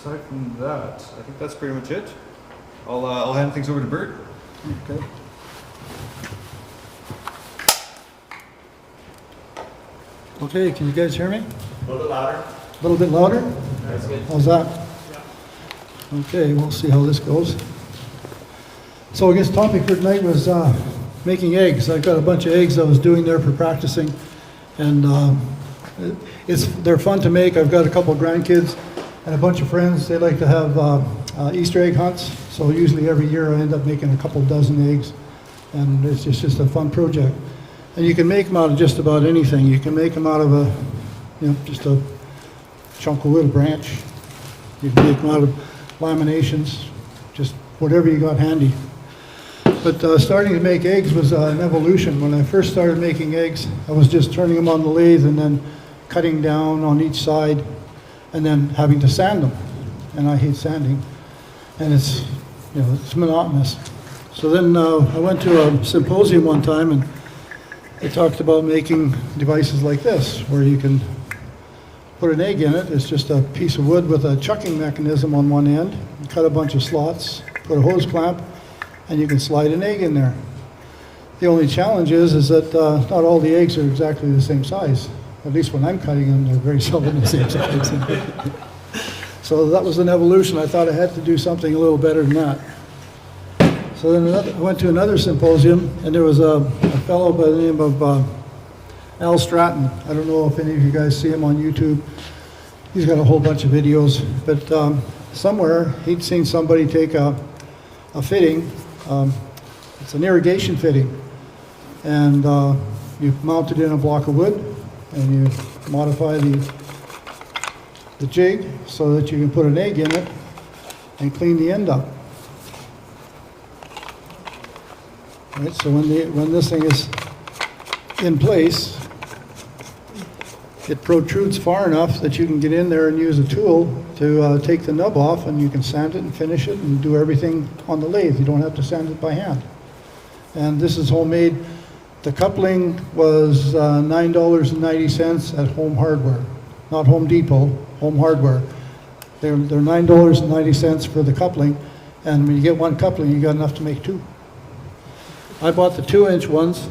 aside from that, I think that's pretty much it. I'll hand things over to Bert. Okay. Okay, can you guys hear me? A little bit louder. A little bit louder? That's good. How's that? Okay, we'll see how this goes. So I guess the topic for tonight was making eggs. I've got a bunch of eggs I was doing there for practicing, and they're fun to make. I've got a couple of grandkids and a bunch of friends. They like to have Easter egg hunts, so usually every year I end up making a couple dozen eggs, and it's just a fun project. And you can make them out of just about anything. You can make them out of just a chunk of wood, a branch. You can make them out of laminations, just whatever you got handy. But starting to make eggs was an evolution. When I first started making eggs, I was just turning them on the lathe and then cutting down on each side and then having to sand them. And I hate sanding. And it's monotonous. So then I went to a symposium one time and they talked about making devices like this, where you can put an egg in it. It's just a piece of wood with a chucking mechanism on one end. You cut a bunch of slots, put a hose clamp, and you can slide an egg in there. The only challenge is that not all the eggs are exactly the same size. At least when I'm cutting them, they're very seldom the same size. So that was an evolution. I thought I had to do something a little better than that. So then I went to another symposium, and there was a fellow by the name of Al Stratton. I don't know if any of you guys see him on YouTube. He's got a whole bunch of videos, but somewhere he'd seen somebody take a fitting. It's an irrigation fitting, and you mount it in a block of wood, and you modify the jig so that you can put an egg in it and clean the end up. Right, so when this thing is in place, it protrudes far enough that you can get in there and use a tool to take the nub off, and you can sand it and finish it and do everything on the lathe. You don't have to sand it by hand. And this is homemade. The coupling was $9.90 at Home Hardware, not Home Depot, Home Hardware. They're $9.90 for the coupling, and when you get one coupling, you got enough to make two. I bought the 2-inch ones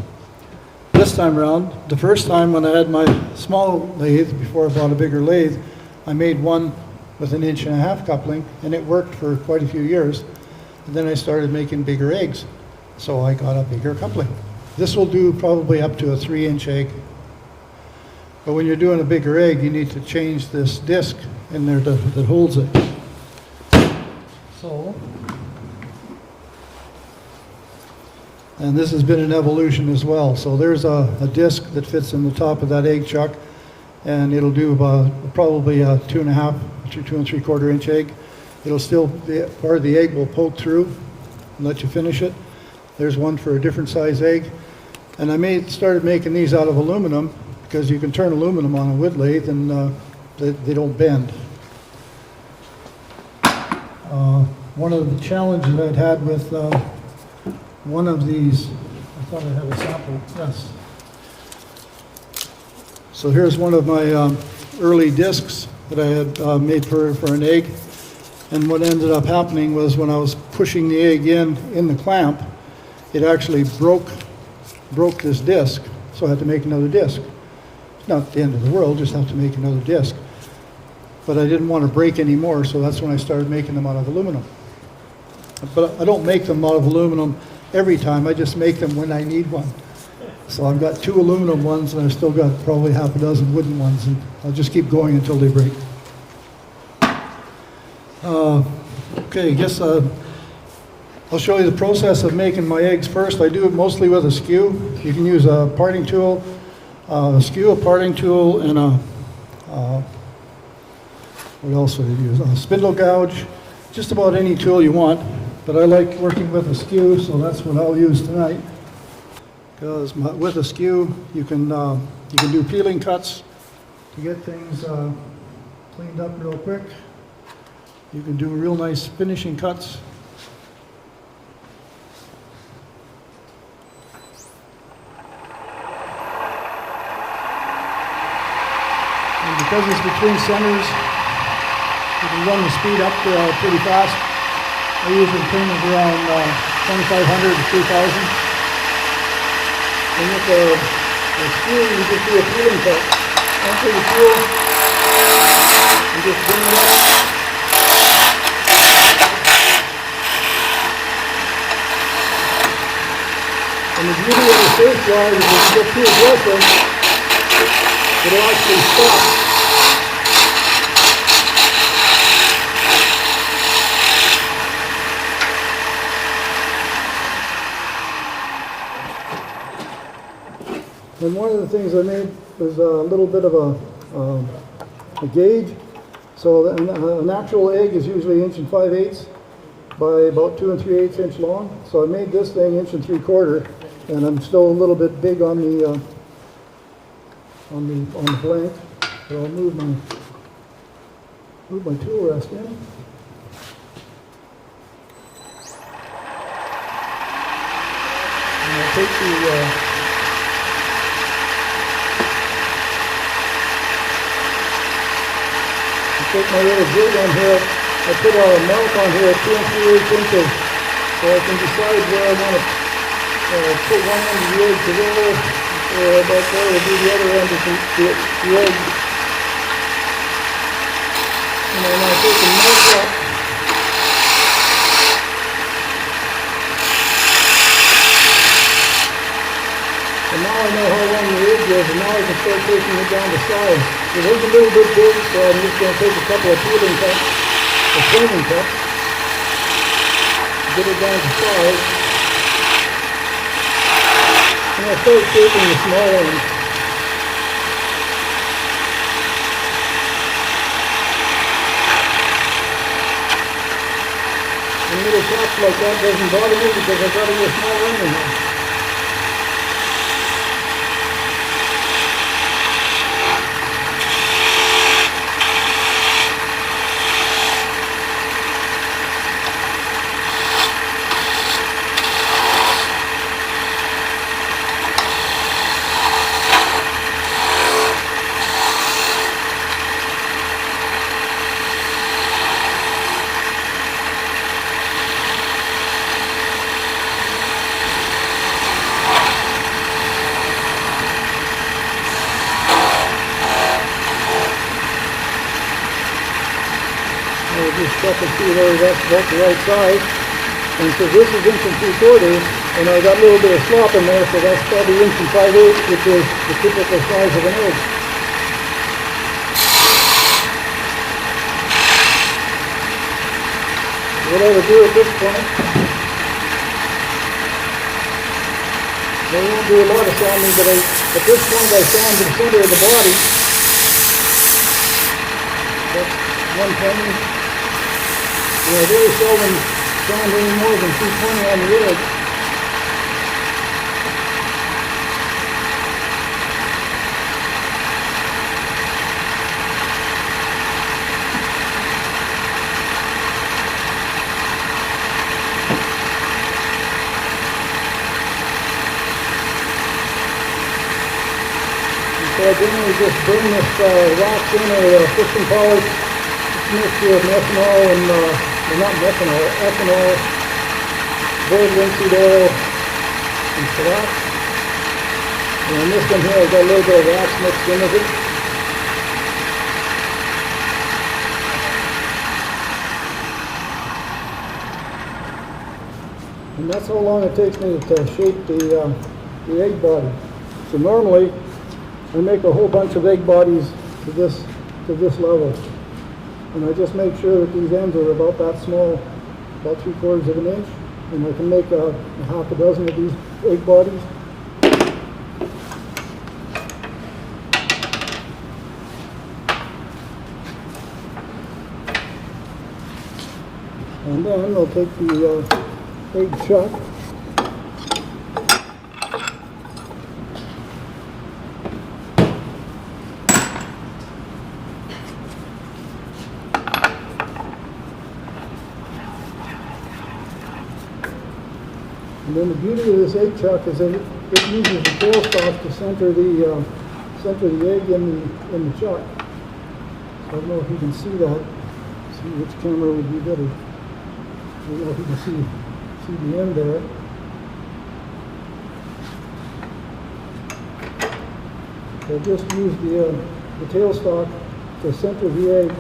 this time around. The first time when I had my small lathe, before I bought a bigger lathe, I made one with an 1.5 inch coupling, and it worked for quite a few years. And then I started making bigger eggs, so I got a bigger coupling. This will do probably up to a 3-inch egg. But when you're doing a bigger egg, you need to change this disc in there that holds it. So, and this has been an evolution as well. So there's a disc that fits in the top of that egg chuck, and it'll do about probably a 2.5 to 2 3/4 inch egg. It'll still, part of the egg will poke through and let you finish it. There's one for a different size egg. And I started making these out of aluminum because you can turn aluminum on a wood lathe and they don't bend. One of the challenges I'd had with one of these, I thought I had a sample, yes. So here's one of my early discs that I had made for an egg. And what ended up happening was when I was pushing the egg in the clamp, it actually broke this disc, so I had to make another disc. It's not the end of the world, just have to make another disc. But I didn't want to break any more, so that's when I started making them out of aluminum. But I don't make them out of aluminum every time, I just make them when I need one. So I've got 2 aluminum ones, and I've still got probably half a dozen wooden ones, and I'll just keep going until they break. Okay, I guess I'll show you the process of making my eggs first. I do it mostly with a skew. You can use a parting tool, a skew, a parting tool, and what else would I use? A spindle gouge, just about any tool you want. But I like working with a skew, so that's what I'll use tonight. Because with a skew, you can do peeling cuts to get things cleaned up real quick. You can do real nice finishing cuts. And because it's between centers, You can run the speed up pretty fast. I usually turn it around 2,500 to 3,000. And with the fuel, you just do a fueling cut. Enter the fuel and just bring it up. And the beauty of the safe drive is if you get too aggressive, it'll actually stop. And one of the things I made was a little bit of a gauge. So an actual egg is usually 1 5/8 by about 2 3/8 inch long. So I made this thing 1 3/4, and I'm still a little bit big on the blank. So I'll move my tool rest in. And I'll take my little jig on here. I put a mark on here at 2 3/8 inches, so I can decide where I want to put one end of the egg to there, or about there will be the other end of the egg. And then I take the mark up. And now I know how long the egg is, and now I can start taking it down the side. It was a little bit big, so I'm just going to take a couple of peeling cuts, or framing cuts, get it down the side, and I'll start shaping the small ones. And little chops like that doesn't bother me because I've got a little small end in there. Just check and see where that's the right size. And so this is 1 3/4, and I got a little bit of slop in there, so that's probably 1 5/8, which is the typical size of an egg. What I would do at this point, I won't do a lot of sanding, but at this point I sand the center of the body. That's 1 plane. I very seldom sand any more than 220 on the edge. And so I generally just burn this wax in or piston polish mixture of methanol and not methanol, ethanol, boiled linseed oil, and shellac. And on this one here, I've got a little bit of wax mixed in with it. And that's how long it takes me to shape the egg body. So normally, I make a whole bunch of egg bodies to this level. And I just make sure that these ends are about that small, about 3/4 of an inch, and I can make a half a dozen of these egg bodies. And then I'll take the egg chuck. And then the beauty of this egg chuck is that it uses the tail stop to center the egg in the chuck. So I don't know if you can see that. See which camera would be better. I don't know if you can see the end there. I just use the tailstock to center the egg,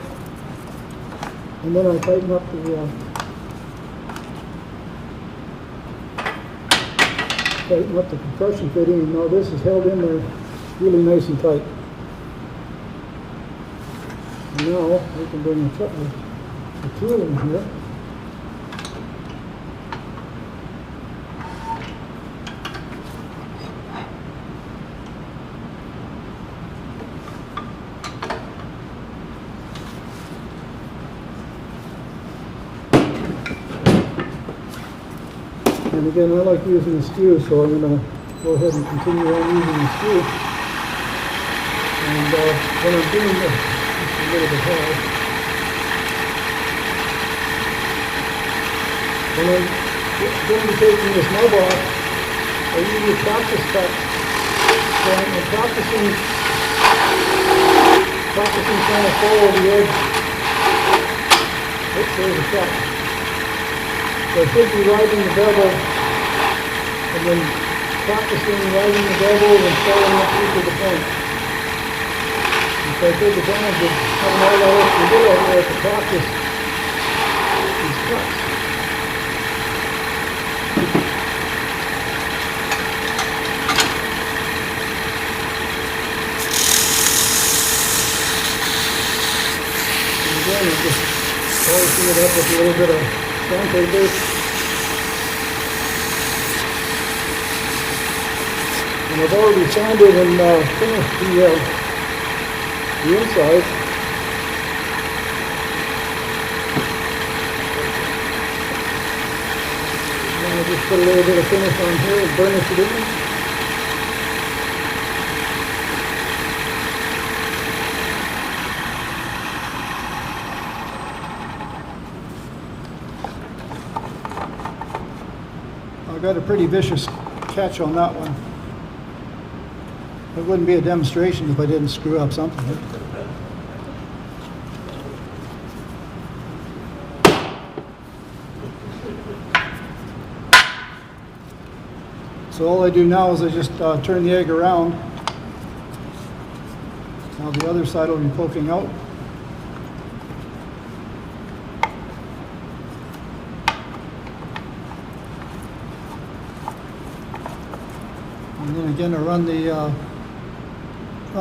and then I tighten up the compression fitting, and now this is held in there really nice and tight. And now we can bring the tool in here. And again, I like using the skew, so I'm going to go ahead and continue on using the skew. And when I'm doing this, it's a little bit hard. When I'm going to be taking this nub off, I usually practice cut. So I'm practicing trying to follow the edge. Oops, there's a cut. So I should be riding the bevel, and then practicing riding the bevel and following up to the point. And so I take advantage of having all that extra wood out there to practice these cuts. And again, I'm just polishing it up with a little bit of sandpaper. And I've already sanded and finished the inside. And then I just put a little bit of finish on here and burnish it in. I got a pretty vicious catch on that one. It wouldn't be a demonstration if I didn't screw up something. So all I do now is I just turn the egg around. Now the other side will be poking out. And then again, I run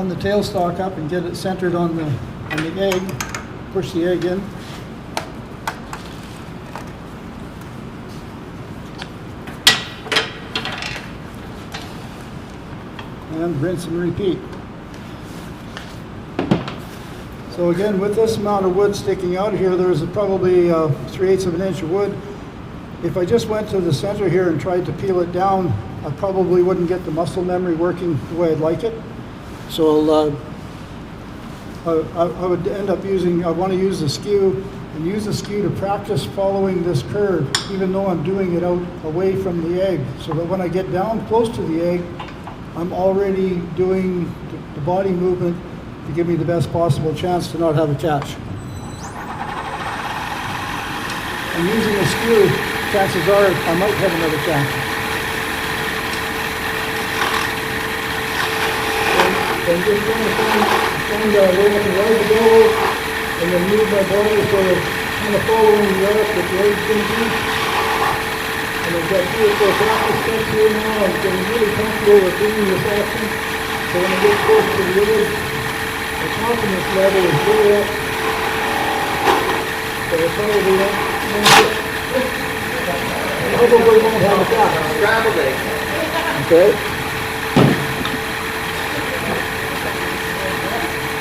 the tailstock up and get it centered on the egg. Push the egg in. And rinse and repeat. So again, with this amount of wood sticking out here, there's probably 3/8 of an inch of wood. If I just went to the center here and tried to peel it down, I probably wouldn't get the muscle memory working the way I'd like it. So I would end up I want to use the skew and use the skew to practice following this curve, even though I'm doing it out away from the egg, so that when I get down close to the egg, I'm already doing the body movement to give me the best possible chance to not have a catch. And using a skew, chances are I might have another catch. I'm just trying to find where I can ride the bevel and then move my body sort of kind of following the arc that the egg's going to be. And I've got 3 or 4 practice steps here now. I'm getting really comfortable with doing this action. So when I get close to the wood, my confidence level is way up. So I probably won't have a catch. Scrambled egg. Okay.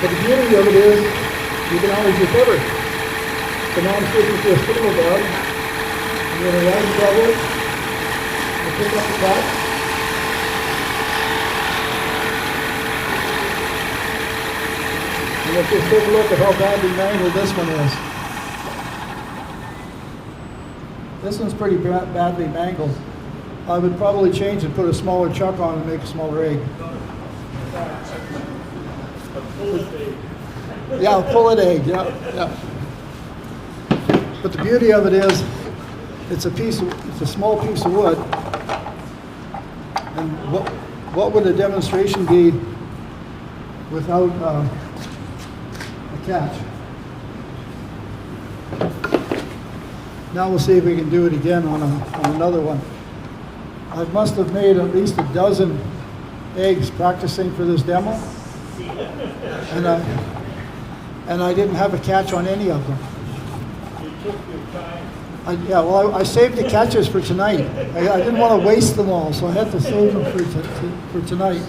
But the beauty of it is, you can always recover. So now I'm switching to a single dog. I'm going to ride the bevel, and pick up the cut. And let's just take a look at how badly mangled this one is. This one's pretty badly mangled. I would probably change and put a smaller chuck on and make a smaller egg. Yeah, pull it egg, yeah. But the beauty of it is, it's a small piece of wood. And what would a demonstration be without a catch? Now we'll see if we can do it again on another one. I must have made at least a dozen eggs practicing for this demo, and I didn't have a catch on any of them. You took your time. Yeah, well, I saved the catches for tonight. I didn't want to waste them all, so I had to save them for tonight.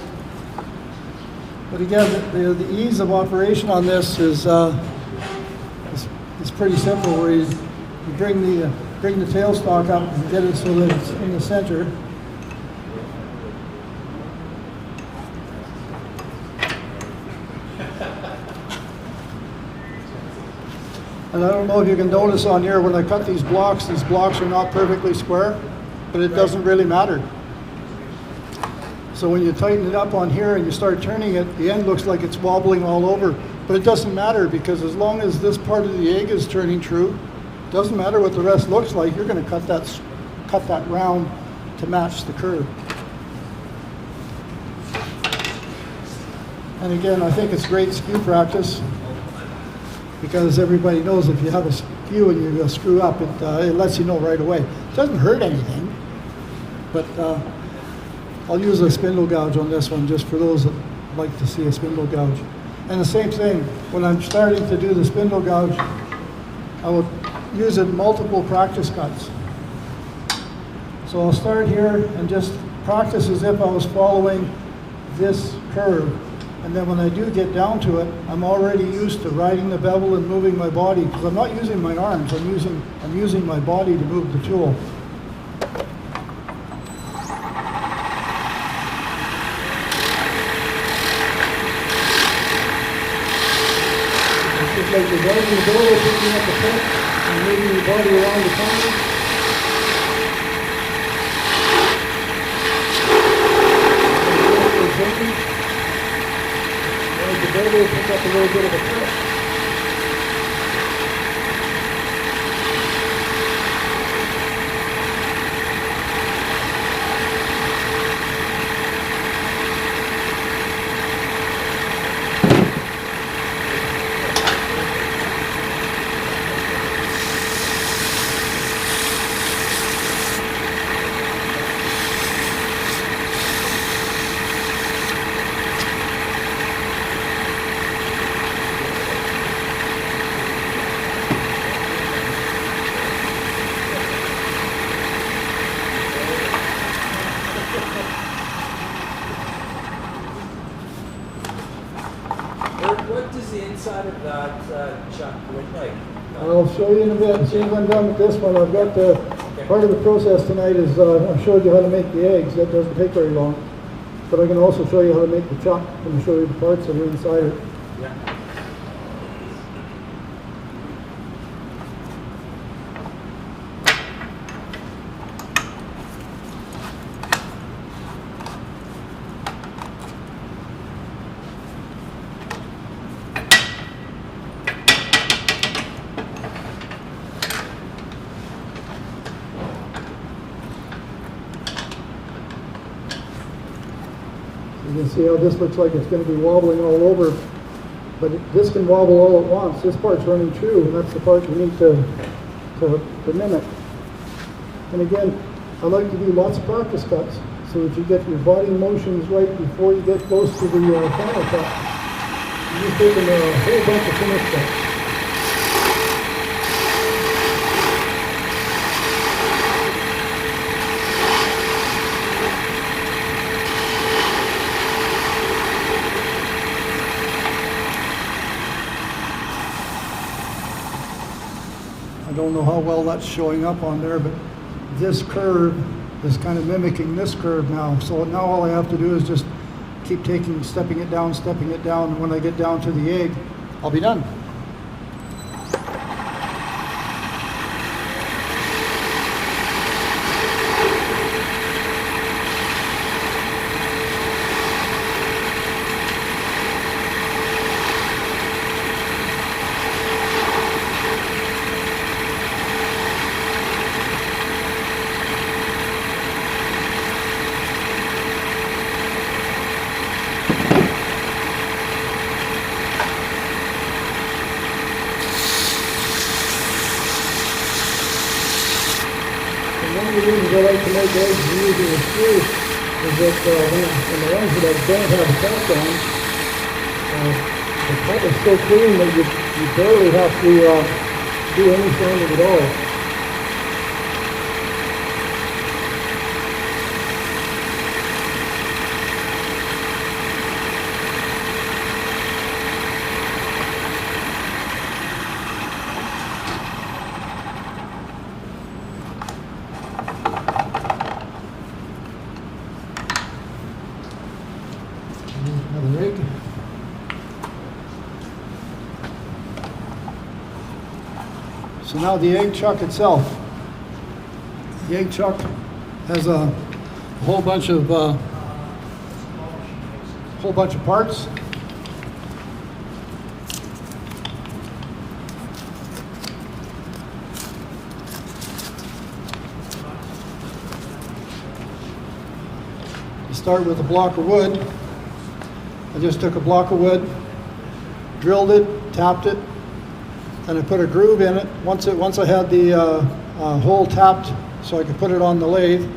But again, the ease of operation on this is pretty simple. Where you bring the tailstock up and get it so that it's in the center. And I don't know if you can notice on here, when I cut these blocks are not perfectly square, but it doesn't really matter. So when you tighten it up on here and you start turning it, the end looks like it's wobbling all over, but it doesn't matter, because as long as this part of the egg is turning true, it doesn't matter what the rest looks like, you're going to cut that round to match the curve. And again, I think it's great skew practice, because everybody knows if you have a skew and you screw up, it lets you know right away. It doesn't hurt anything, but I'll use a spindle gouge on this one just for those that like to see a spindle gouge. And the same thing, when I'm starting to do the spindle gouge, I will use it in multiple practice cuts. So I'll start here and just practice as if I was following this curve. And then when I do get down to it, I'm already used to riding the bevel and moving my body, because I'm not using my arms, I'm using my body to move the tool. It's just like you're driving the bevel, picking up the foot, and moving your body around the corner. The bevel picks up a little bit of a cut. What does the inside of that chuck look like? I'll show you in a bit. As soon as I'm done with this one, I've got part of the process tonight is I've showed you how to make the eggs. That doesn't take very long. But I can also show you how to make the chuck and show you the parts that are inside it. Yeah. You can see how this looks like it's going to be wobbling all over, but this can wobble all at once. This part's running true, and that's the part you need to mimic. And again, I like to do lots of practice cuts so that you get your body motions right before you get close to the final cut. You're just taking a whole bunch of finish cuts. I don't know how well that's showing up on there, but this curve is kind of mimicking this curve now. So now all I have to do is just keep stepping it down, and when I get down to the egg, I'll be done. of the reasons I like to make eggs using a screw is that when the ones that I don't have a cap on, the pot is so clean that you barely have to do any sanding at all. Another egg. So now the egg chuck itself. The egg chuck has a whole bunch of parts. You start with a block of wood. I just took a block of wood, drilled it, tapped it, and I put a groove in it. Once I had the hole tapped so I could put it on the lathe,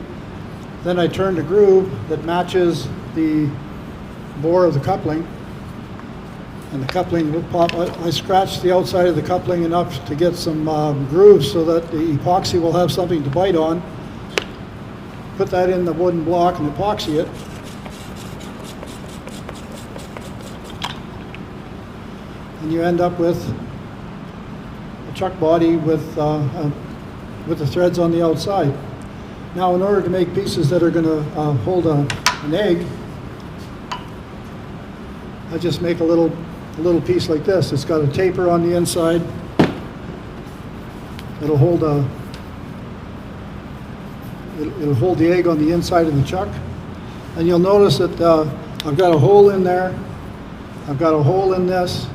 then I turned a groove that matches the bore of the coupling. And the coupling will pop. I scratched the outside of the coupling enough to get some grooves so that the epoxy will have something to bite on. Put that in the wooden block and epoxy it. And you end up with a chuck body with the threads on the outside. Now, in order to make pieces that are going to hold an egg, I just make a little piece like this. It's got a taper on the inside. It'll hold it'll hold the egg on the inside of the chuck. And you'll notice that I've got a hole in there. I've got a hole in this.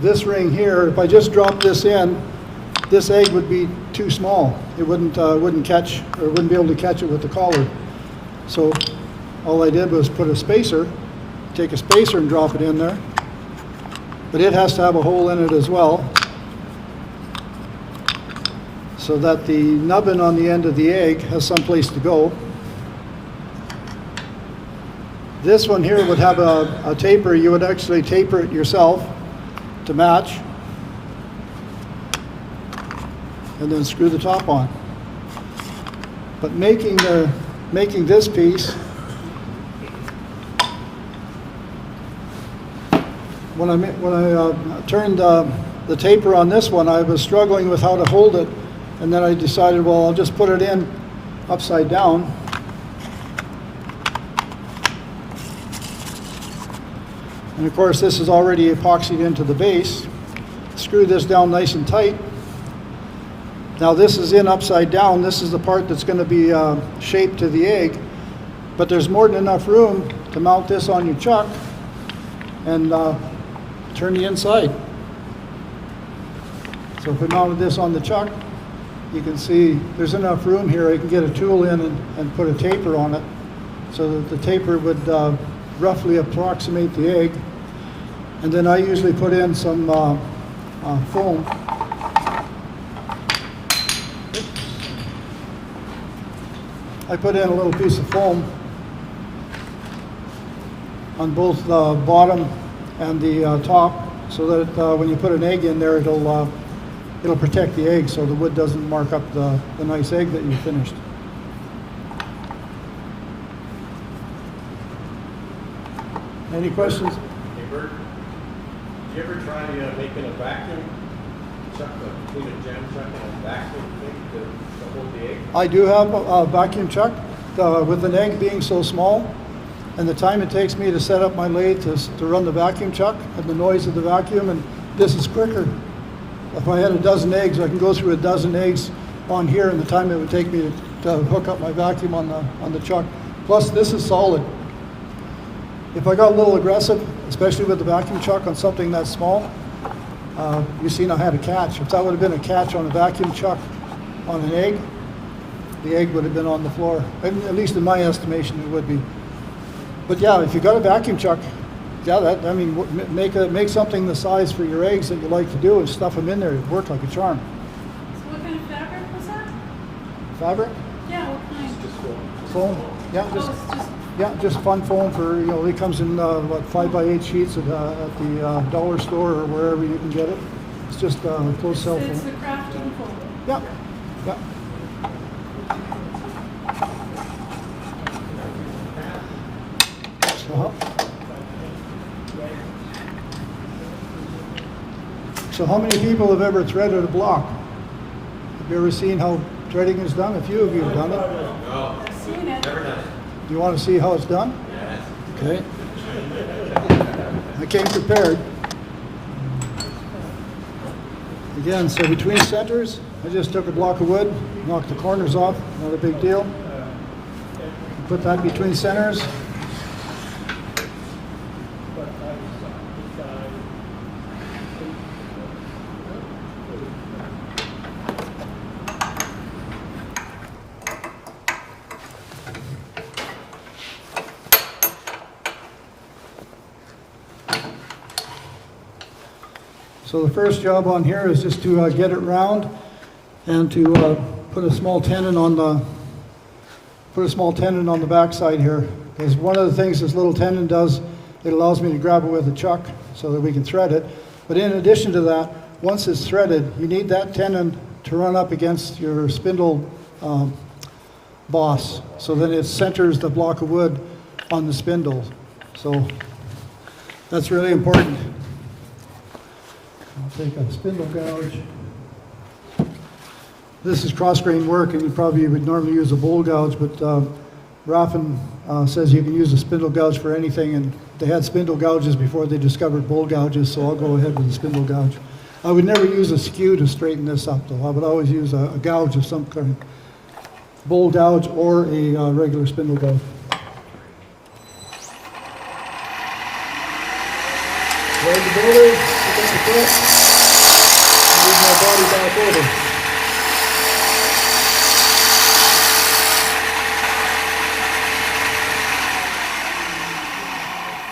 This ring here, if I just drop this in, this egg would be too small. It wouldn't catch, or wouldn't be able to catch it with the collar. So all I did was put a spacer, take a spacer and drop it in there. But it has to have a hole in it as well, so that the nubbin on the end of the egg has some place to go. This one here would have a taper. You would actually taper it yourself to match, and then screw the top on. But making this piece, when I turned the taper on this one, I was struggling with how to hold it, and then I decided, well, I'll just put it in upside down. And of course, this is already epoxied into the base. Screw this down nice and tight. Now this is in upside down. This is the part that's going to be shaped to the egg. But there's more than enough room to mount this on your chuck and turn the inside. So if we mounted this on the chuck, you can see there's enough room here. I can get a tool in and put a taper on it so that the taper would roughly approximate the egg. And then I usually put in some foam. I put in a little piece of foam on both the bottom and the top, so that when you put an egg in there, it'll protect the egg so the wood doesn't mark up the nice egg that you finished. Any questions? Hey Bert, did you ever try making a vacuum chuck, between a jam chuck and a vacuum thing to hold the egg? I do have a vacuum chuck. With an egg being so small, and the time it takes me to set up my lathe to run the vacuum chuck, and the noise of the vacuum, and this is quicker. If I had a dozen eggs, I can go through a dozen eggs on here, and the time it would take me to hook up my vacuum on the chuck. Plus, this is solid. If I got a little aggressive, especially with the vacuum chuck on something that small, you've seen I had a catch. If that would have been a catch on a vacuum chuck on an egg, the egg would have been on the floor. At least in my estimation, it would be. But yeah, if you got a vacuum chuck, Yeah, that, I mean, make something the size for your eggs that you like to do and stuff them in there. It'd work like a charm. So what kind of fabric was that? Fabric? Yeah, what kind? Foam? Yeah, Oh, it's just, just fun foam for, it comes in, 5x8 sheets at the dollar store or wherever you can get it. It's just closed cell it's foam. the crafting foam. Yeah, yeah. So how many people have ever threaded a block? Have you ever seen how threading is done? A few of you have done it. I've seen it. Do you want to see how it's done? Okay. I came prepared. Again, so between centers, I just took a block of wood, knocked the corners off, not a big deal. Put that between centers. So the first job on here is just to get it round and to put a small tenon on the back side here. Because one of the things this little tenon does, it allows me to grab it with a chuck so that we can thread it. But in addition to that, once it's threaded, you need that tenon to run up against your spindle boss. So then it centers the block of wood on the spindle. So that's really important. I'll take a spindle gouge. This is cross grain work, and you probably would normally use a bowl gouge, but Raffin says you can use a spindle gouge for anything, and they had spindle gouges before they discovered bowl gouges, so I'll go ahead with a spindle gouge. I would never use a skew to straighten this up, though. I would always use a gouge of some kind, bowl gouge or a regular spindle gouge. Load the builders, pick up the foot, move my body back over.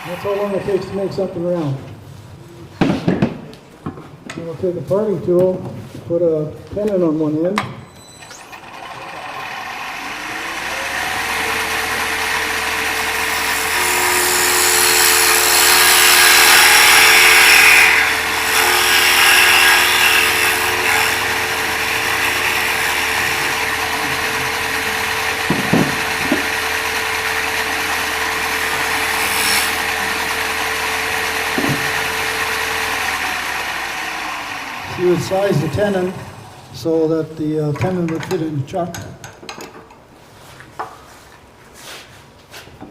That's how long it takes to make something round. Then we'll take a parting tool, put a tenon on one end. You would size the tenon so that the tenon would fit in the chuck.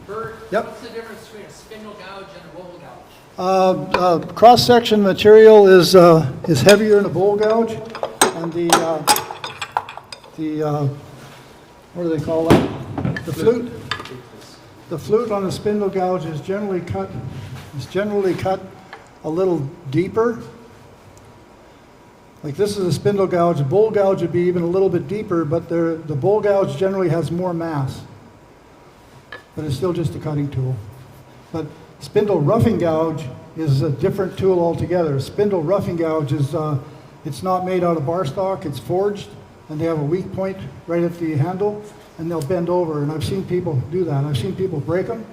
Bert, Yep. what's the difference between a spindle gouge and a bowl gouge? Cross-section material is heavier than a bowl gouge, and the what do they call that? The flute. The flute on a spindle gouge is generally cut a little deeper. Like this is a spindle gouge. A bowl gouge would be even a little bit deeper, but the bowl gouge generally has more mass. But it's still just a cutting tool. But spindle roughing gouge is a different tool altogether. A spindle roughing gouge is, it's not made out of bar stock, it's forged, and they have a weak point right at the handle, and they'll bend over, and I've seen people do that. I've seen people break them.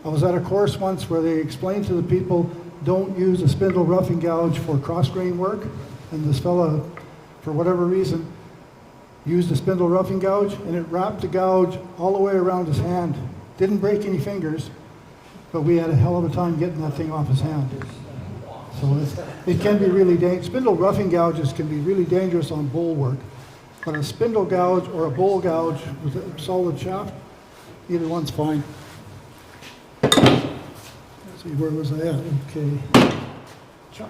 I was at a course once where they explained to the people, don't use a spindle roughing gouge for cross-grain work, and this fella, for whatever reason, used a spindle roughing gouge, and it wrapped the gouge all the way around his hand. Didn't break any fingers, but we had a hell of a time getting that thing off his hand. So it can be really dangerous. Spindle roughing gouges can be really dangerous on bowl work, but a spindle gouge or a bowl gouge with a solid shaft, either one's fine. Let's see, where was I at? Okay. Chuck.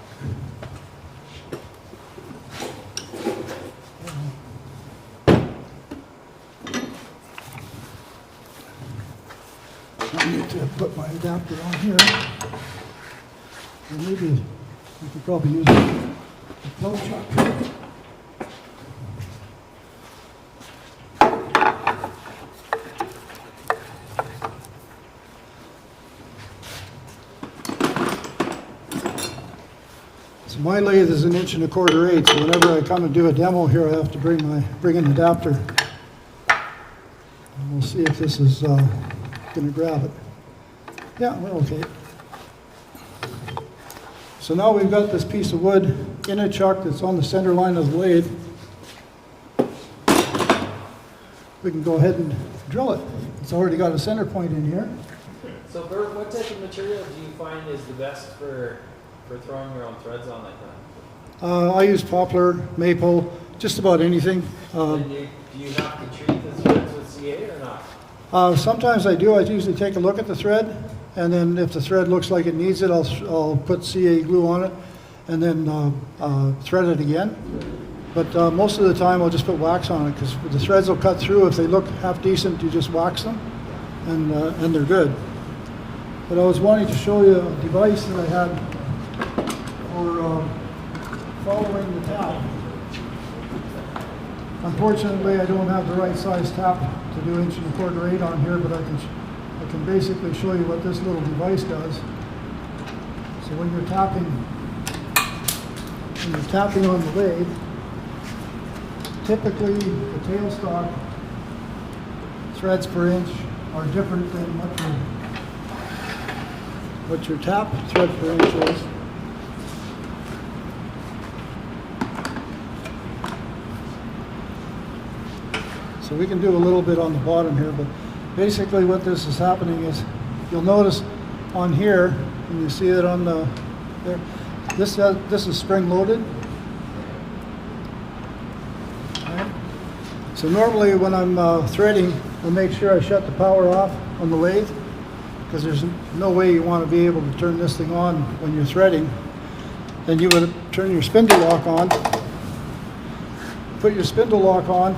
I need to put my adapter on here. Or maybe we could probably use a flow chuck. My lathe is 1 1/4 inch, so whenever I come and do a demo here, I have to bring an adapter. And we'll see if this is going to grab it. Yeah, we're okay. So now we've got this piece of wood in a chuck that's on the center line of the lathe. We can go ahead and drill it. It's already got a center point in here. So Bert, what type of material do you find is the best for throwing your own threads on like that? I use poplar, maple, just about anything. And do you have to treat the threads with CA or not? Sometimes I do. I usually take a look at the thread, and then if the thread looks like it needs it, I'll put CA glue on it, and then thread it again. But most of the time, I'll just put wax on it, because the threads will cut through. If they look half decent, you just wax them, and they're good. But I was wanting to show you a device that I had for following the tap. Unfortunately, I don't have the right size tap to do 1 1/4 inch on here, but I can basically show you what this little device does. So when you're tapping on the lathe, typically the tailstock threads per inch are different than what your tap thread per inch is. So we can do a little bit on the bottom here, but basically what this is happening is, you'll notice on here, and you see it on the, there, this is spring loaded. Right. So normally when I'm threading, I'll make sure I shut the power off on the lathe, because there's no way you want to be able to turn this thing on when you're threading. Then you would turn your spindle lock on, put your spindle lock on,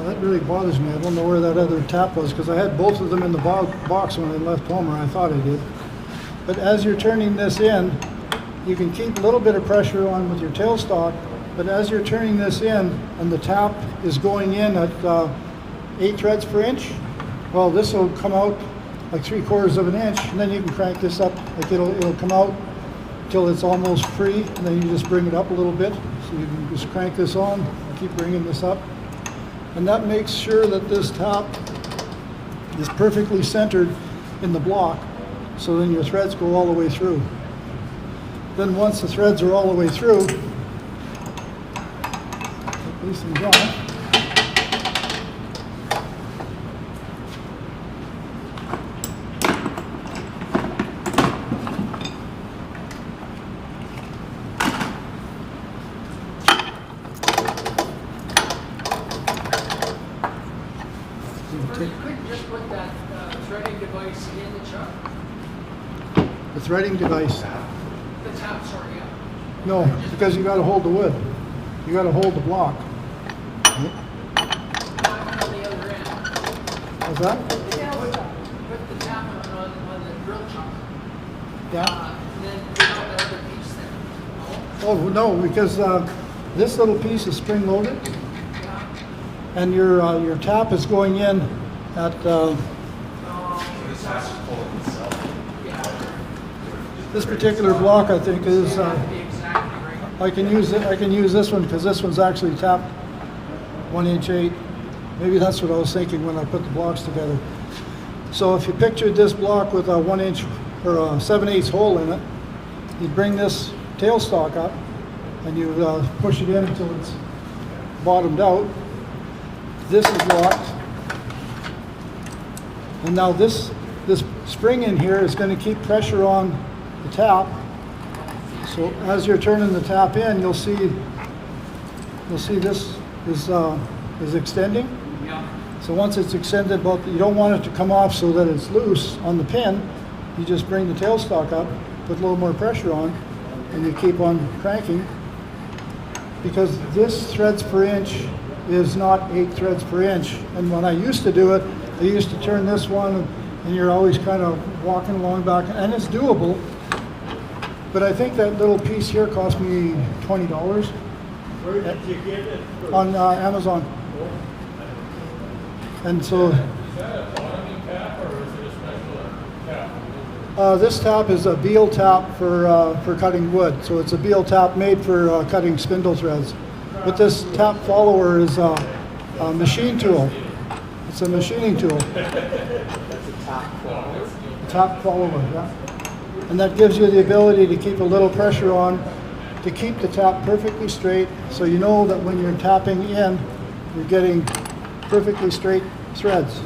that really bothers me. I don't know where that other tap was, because I had both of them in the box when I left home, or I thought I did. But as you're turning this in, you can keep a little bit of pressure on with your tailstock, but as you're turning this in and the tap is going in at 8 threads per inch, well, this will come out like 3/4 of an inch, and then you can crank this up, like it'll come out till it's almost free, and then you just bring it up a little bit. So you can just crank this on and keep bringing this up. And that makes sure that this tap is perfectly centered in the block, so then your threads go all the way through. Then once the threads are all the way through, put these things on. Or you could just put that threading device in the chuck. The threading device. The tap, sorry, yeah. No, because you got to hold the wood. You got to hold the block. On the other end. How's that? Put the tap on the drill chuck. Yeah. And then put out that other piece there. Oh no, because this little piece is spring loaded, Yeah. and your tap is going in at this particular block. I think is. That'd be exactly right. I can use it. I can use this one because this one's actually tapped 1'8". Maybe that's what I was thinking when I put the blocks together. So if you pictured this block with a 1 inch or a 7/8 hole in it, you'd bring this tailstock up and you push it in until it's bottomed out. This is locked, and now this spring in here is going to keep pressure on the tap. So as you're turning the tap in, you'll see this is extending. Yeah. So once it's extended, you don't want it to come off so that it's loose on the pin. You just bring the tailstock up, put a little more pressure on, and you keep on cranking. Because this threads per inch is not 8 threads per inch. And when I used to do it, I used to turn this one, and you're always kind of walking along back, and it's doable. But I think that little piece here cost me $20 Where did you get it? on Amazon. And so that a bottoming tap or is it a special tap? This tap is a Beal tap for cutting wood. So it's a Beal tap made for cutting spindle threads. But this tap follower is a machine tool. It's a machining tool. Tap follower, yeah. And that gives you the ability to keep a little pressure on to keep the tap perfectly straight, so you know that when you're tapping in, you're getting perfectly straight threads.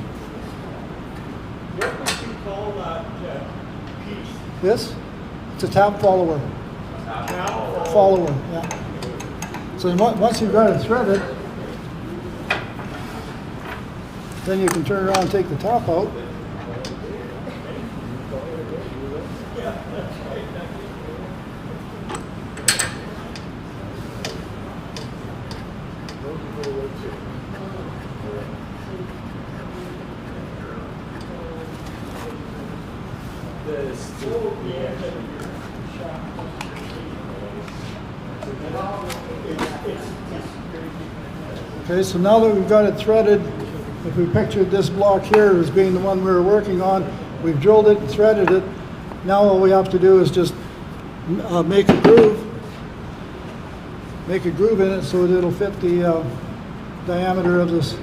What would you call that piece? This? It's a tap follower. Tap Follower, yeah. So once you've got it threaded, then you can turn around and take the top out. Okay, so now that we've got it threaded, if we pictured this block here as being the one we were working on, we've drilled it and threaded it. Now all we have to do is just make a groove in it so that it'll fit the diameter of this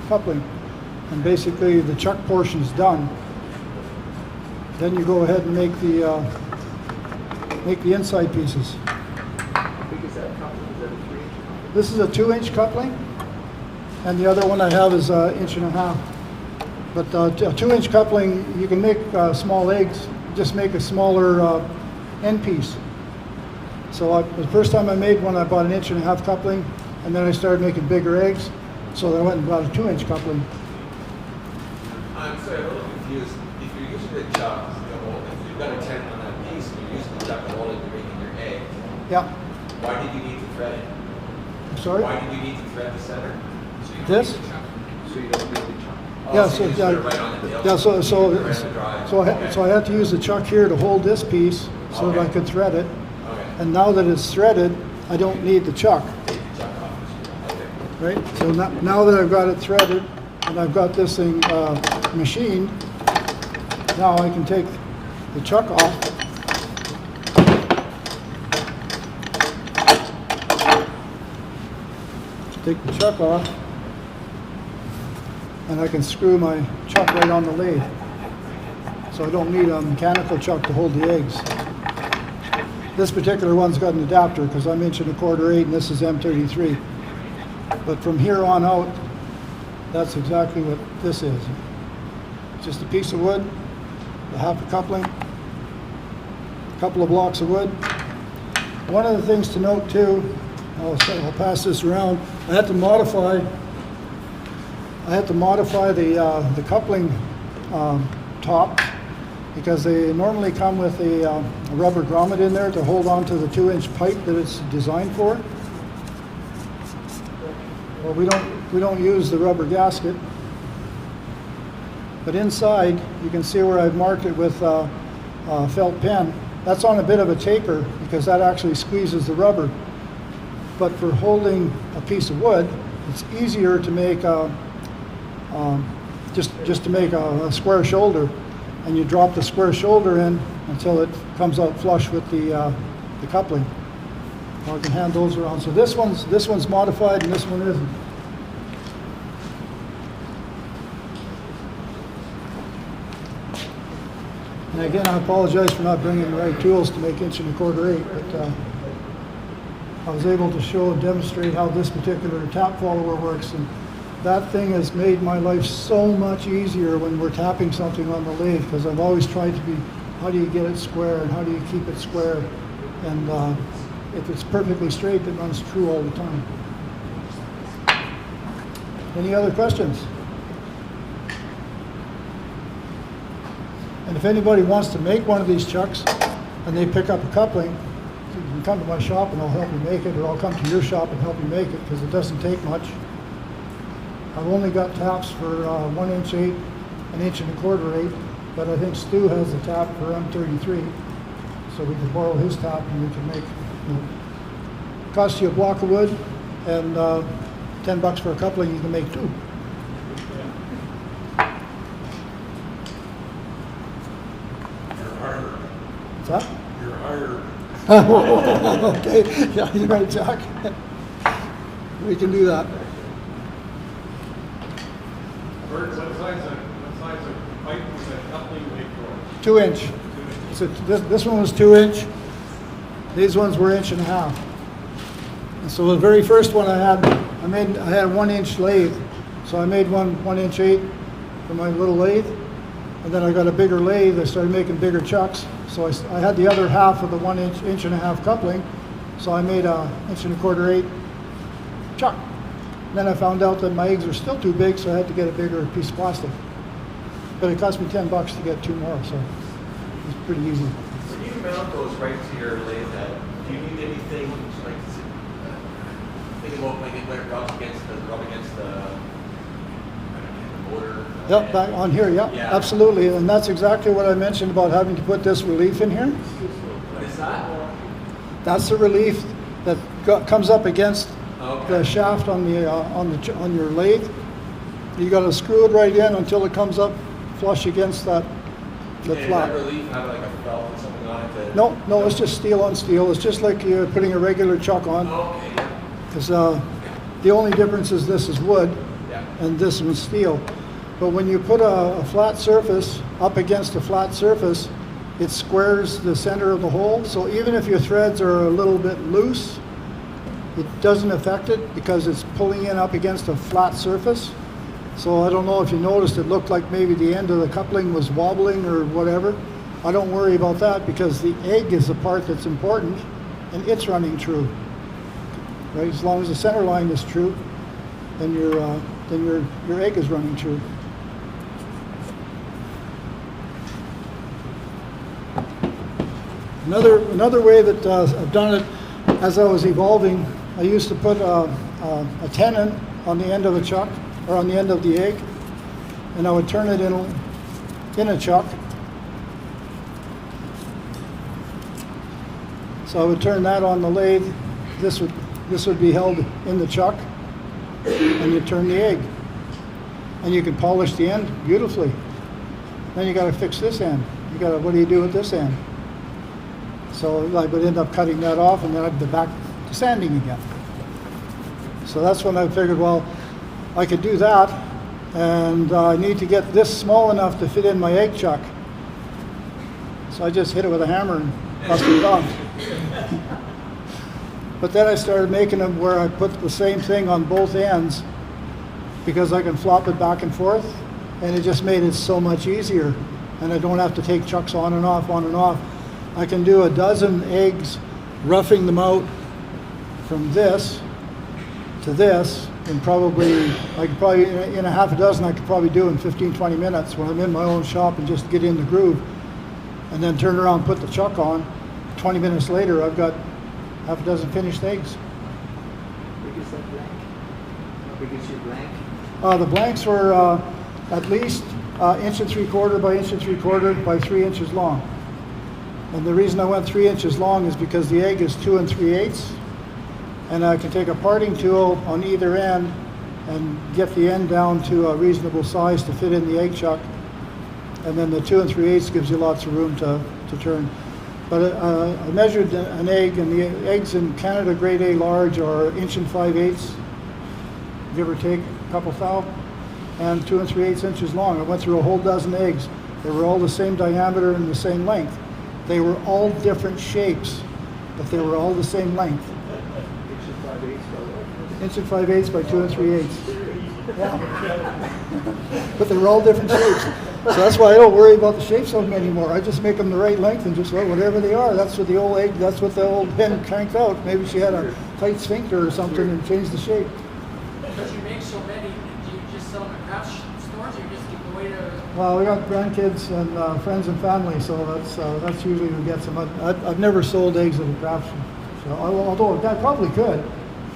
coupling. And basically the chuck portion's done. Then you go ahead and make the inside pieces. How big is that coupling? Is that a 3-inch coupling? This is a 2-inch coupling, and the other one I have is 1.5 inches. But a 2-inch coupling, you can make small eggs, just make a smaller end piece. So the first time I made one, I bought an 1.5 inch coupling, and then I started making bigger eggs, so I went and bought a 2-inch coupling. I'm sorry, I'm a little confused. If you're using the chuck, if you've got a 10 on that piece, and you're using the chuck to hold it, you're making your egg. Yeah. Why did you need to thread it? I'm sorry? Why did you need to thread the center? This? So you don't really chunk. Oh, Yeah, so you just put it right on the tail? Yeah, so Okay. I had to use the chuck here to hold this piece so that I Okay. could thread it. Okay. And now that it's threaded, I don't need the chuck, Take the chuck off. Okay. right? So now that I've got it threaded and I've got this thing machined, now I can take the chuck off. Take the chuck off, and I can screw my chuck right on the lathe. So I don't need a mechanical chuck to hold the eggs. This particular one's got an adapter because I'm 1.25 inches 8 and this is M33. But from here on out, that's exactly what this is. Just a piece of wood, a half a coupling, a couple of blocks of wood. One of the things to note too, I'll pass this around. I had to modify the coupling top because they normally come with a rubber grommet in there to hold on to the 2-inch pipe that it's designed for. Well, we don't use the rubber gasket, but inside you can see where I've marked it with a felt pen. That's on a bit of a taper because that actually squeezes the rubber. But for holding a piece of wood, it's easier to make just to make a square shoulder, and you drop the square shoulder in until it comes out flush with the coupling. I can hand those around. So this one's modified and this one isn't. And again, I apologize for not bringing the right tools to make 1.25 inches 8, but I was able to show and demonstrate how this particular tap follower works, and that thing has made my life so much easier when we're tapping something on the lathe, because I've always tried to be, how do you get it square and how do you keep it square? And if it's perfectly straight, it runs true all the time. Any other questions? And if anybody wants to make one of these chucks and they pick up a coupling, you can come to my shop and I'll help you make it, or I'll come to your shop and help you make it, because it doesn't take much. I've only got taps for 1.8 inch, 1.25 inch 8, but I think Stu has a tap for M33, so we can borrow his tap and we can make, cost you a block of wood and $10 for a coupling, you can make 2. What's that? You're hired. Okay, yeah, you're right, Jack. We can do that. Bert, what size of pipe was that coupling made for? 2 inch. So this one was 2 inch. These ones were 1.5 inches. And so the very first one I had a 1 inch lathe. So I made one 1 8" for my little lathe. And then I got a bigger lathe. I started making bigger chucks. So I had the other half of the 1 inch, 1.5 inch coupling. So I made a 1.25" 8" chuck. Then I found out that my eggs were still too big, so I had to get a bigger piece of plastic. But it cost me $10 to get 2 more, so it's pretty easy. So you mount those right to your lathe head. Do you need anything like think about when it rubs against the motor? Yep, back on here, yep, Yeah. absolutely. And that's exactly what I mentioned about having to put this relief in here. What is that? That's the relief that comes up against Okay. the shaft on your lathe. You got to screw it right in until it comes up flush against the And flat. that relief have like a felt or something on it? No, it's just steel on steel. It's just like you're putting a regular chuck on. Okay, yeah. Because the only difference is this is wood Yeah. and this one's steel. But when you put a flat surface up against a flat surface, it squares the center of the hole. So even if your threads are a little bit loose, it doesn't affect it because it's pulling in up against a flat surface. So I don't know if you noticed, it looked like maybe the end of the coupling was wobbling or whatever. I don't worry about that because the egg is the part that's important and it's running true. Right? As long as the center line is true, then your egg is running true. Another way that I've done it as I was evolving, I used to put a tenon on the end of a chuck or on the end of the egg, and I would turn it in a chuck. So I would turn that on the lathe. This would be held in the chuck, and you turn the egg, and you can polish the end beautifully. Then you got to fix this end. What do you do with this end? So I would end up cutting that off, and then I'd be back to sanding again. So that's when I figured, well, I could do that, and I need to get this small enough to fit in my egg chuck. So I just hit it with a hammer and busted it off. But then I started making them where I put the same thing on both ends because I can flop it back and forth, and it just made it so much easier. And I don't have to take chucks on and off, on and off. I can do a dozen eggs, roughing them out from this to this, and in a half a dozen I could probably do in 15-20 minutes when I'm in my own shop and just get in the groove, and then turn around, put the chuck on. 20 minutes later, I've got half a dozen finished eggs. How big is that blank? How big is your blank? The blanks were at least 1.75" by 1.75" by 3 inches long. And the reason I went 3 inches long is because the egg is 2 3/8, and I can take a parting tool on either end and get the end down to a reasonable size to fit in the egg chuck. And then the 2 3/8 gives you lots of room to turn. But I measured an egg, and the eggs in Canada grade A large are 1 5/8", give or take a couple thou, and 2 3/8 inches long. I went through a whole dozen eggs. They were all the same diameter and the same length. They were all different shapes, but they were all the same length. 1 5/8" by 2 3/8". Yeah. But they were all different shapes. So that's why I don't worry about the shapes of them anymore. I just make them the right length and just, well, whatever they are. That's what the old egg, that's what the old hen cranked out. Maybe she had a tight sphincter or something and changed the shape. Because you make so many, do you just sell them at craft stores or you just give away to? Well, we got grandkids and friends and family, so that's usually who gets them. I've never sold eggs at a craft show, although I probably could.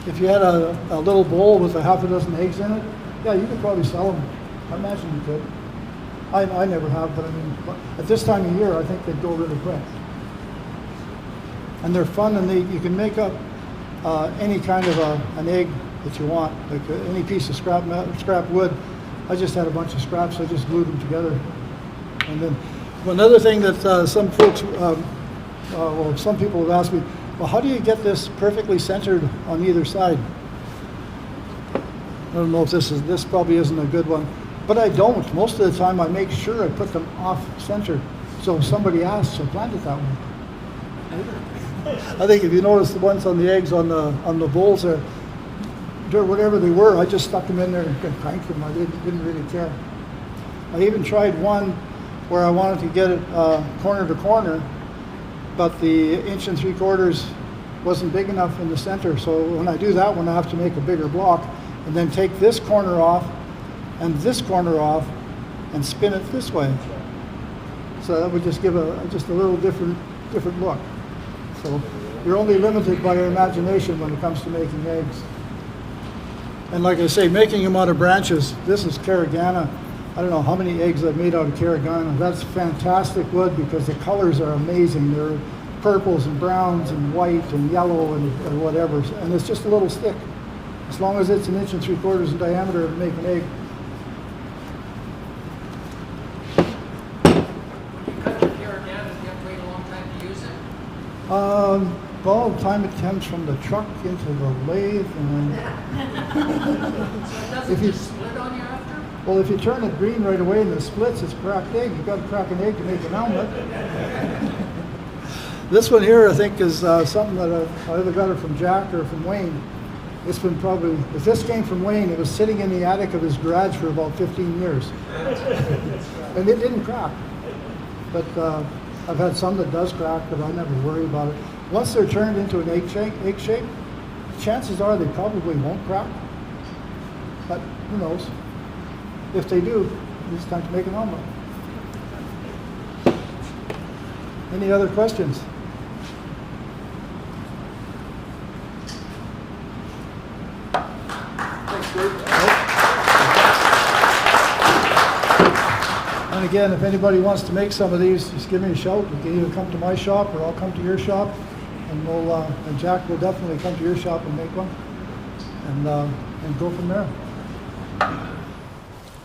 If you had a little bowl with a half a dozen eggs in it, yeah, you could probably sell them. I imagine you could. I never have, but I mean, at this time of year, I think they'd go really quick. And they're fun, and you can make up any kind of an egg that you want, like any piece of scrap wood. I just had a bunch of scraps, I just glued them together. And then another thing that some folks well, some people have asked me, well, how do you get this perfectly centered on either side? I don't know if this probably isn't a good one, but I don't. Most of the time I make sure I put them off center. So if somebody asks, I plant it that way. I think if you notice the ones on the eggs on the bowls there, whatever they were, I just stuck them in there and cranked them. I didn't really care. I even tried one where I wanted to get it corner to corner, but the 1 3/4 wasn't big enough in the center. So when I do that one, I have to make a bigger block and then take this corner off and this corner off and spin it this way. So that would just give just a little different look. So you're only limited by your imagination when it comes to making eggs. And like I say, making them out of branches, this is Caragana. I don't know how many eggs I've made out of Caragana. That's fantastic wood because the colors are amazing. They're purples and browns and white and yellow and whatever. And it's just a little stick. As long as it's 1 3/4 in diameter, it'll make an egg. When you cut your Caragana, do you have to wait a long time to use it? Well, the time it comes from the truck into the lathe, and So it doesn't If you- just split on you after? well, if you turn it green right away and it splits, it's a cracked egg. You've got to crack an egg to make an omelet. This one here, I think, is something that I either got it from Jack or from Wayne. It's been probably, if this came from Wayne, it was sitting in the attic of his garage for about 15 years. And it didn't crack. But I've had some that does crack, but I never worry about it. Once they're turned into an egg shape, chances are they probably won't crack. But who knows? If they do, it's time to make an omelet. Any other questions? Thanks, Dave. And again, if anybody wants to make some of these, just give me a shout. You can either come to my shop or I'll come to your shop, and and Jack will definitely come to your shop and make one, and go from there.